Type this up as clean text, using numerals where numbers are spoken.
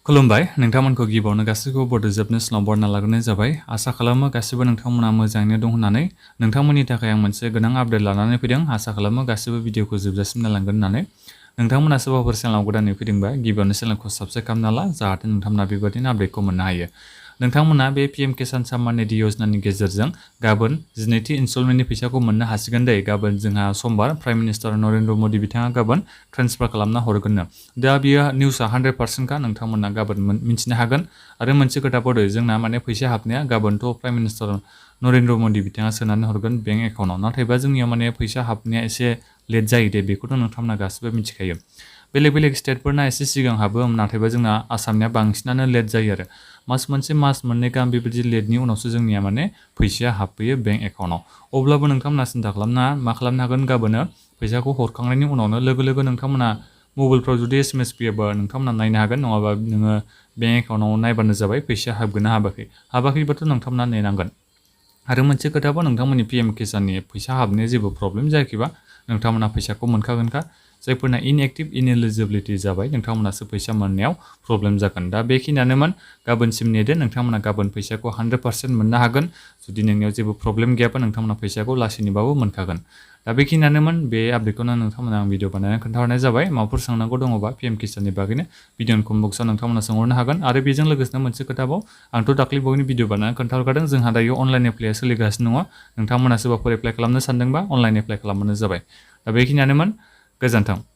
खुलुमबाय नोंथांमोनखौ गिबियावनो गासैखौबो बड'जेबनि स्लाव बरना लाग्रोनाय जाबाय। आसा खालामो गासिबो नोंथांमोना मोजाङैनो दं होननानै। नोंथांमोननि थाखाय आं मोनसे गोनां आपडेट लानानै फैदों। आसा खालामो गासिबो भिडिअखौ जोबजासिम नायलांगोन होननानै। नोंथांमोना सोरबाफोर चेनेलाव गोदानै फैदोंबा गिबियावनो चेनेलखौ साबस्क्राइब खालामना ला, जाहाथे नोंथांमोना बेबायदिनो आपडेटखौ मोननो हायो। नोंथांमोना बे पीएम किसान सम्मान निधि योजनानि गेजेरजों गाबोन 12थि इनस्टलमेन्टनि फैसाखौ मोननो हासिगोन दे। गाबोन जोंहा समबार प्राइम मिनिस्टार नरेन्द्र मदि बिथाङा गाबोन ट्रेन्सफार खालामना हरगोननो। दा बियो निउसआ 100% का नोंथांमोना गाबोन मिन्थिनो हागोन। आरो मोनसे खोथाबावदो, जोंना माने फैसा हाबनाया गाबोनथ' प्राइम मिनिस्टार नरेन्द्र मदि बिथाङा सोनानै हरगोन बेंक एकाउन्टआव। नाथायबा जोंनियाव माने फैसा हाबनाया एसे लेट जायो दे, बेखौथ' नोंथांमोना गासिबो मिथिखायो। बेलेग बेलेग स्टेटफोरना एसे सिगां हाबो, नाथायबा जोंना आसामनिया बांसिनानो लेट जायो आरो। मास मोनसे मास मोननै गाहाम बेबायदि लेटनि उनावसो जोंनिया माने फैसाया हाबफैयो बेंक एकाउन्टआव। अब्लाबो नोंथांमोना सिन्था खालामनाङा, मा खालामनो हागोन गाबोनो फैसाखौ हरखांनायनि उनावनो लोगो लोगो नोंथांमोना मबाइलफ्राव जुदि SMS फैयोबा नोंथांमोना नायनो हागोन, नङाबा नोङो बेंक एकाउन्टआव नायबानो जाबाय फैसा हाबगोन ना हाबाखै। हाबाखैबाथ' नोंथांमोना नेनांगोन। आरो मोनसे खोथाबा, नोंथांमोननि पीएम किसाननि फैसा हाबनाया जेबो प्रब्लेम जायाखैबा नोंथांमोना फैसाखौ मोनखागोनखा। जायफोरना इनएक्टिभ इनएलिजिबिलिटि जाबाय नोंथांमोनासो फैसा मोननायाव प्रब्लेम जागोन। दा बेखिनियानोमोन, गाबोनसिम नेदो, नोंथांमोना गाबोन फैसाखौ 100% मोननो हागोन। जुदि नोंनियाव जेबो प्रब्लेम गैयाबा नोंथांमोना फैसाखौ लासैनिबाबो मोनखागोन। दा बेखिनियानोमोन, बे आपडेटखौनो नोंथांमोना आं भिडिअ बानायनानै खोन्थाहरनाय जाबाय। माबाफोर सोंनांगौ दङबा पीएम किसाननि बागैनो भिडिअनि कमेन्ट बक्सआव नोंथांमोना सोंहरनो हागोन। आरो बेजों लोगोसेनो मोनसे खोथाबाव, आंथ' दाख्लै बावैनो भिडिअ बानायनानै खोन्थाहरखादों, जोंहा दायो अनलाइन एप्लाइआ सोलिगासिनो दङ। नोंथांमोना सोरबाफोर एप्लाइ खालामनो सानदोंबा अनलाइन एप्लाइ खालामबानो जाबाय। दा बेखिनियानोमोन, गोजोन्थों।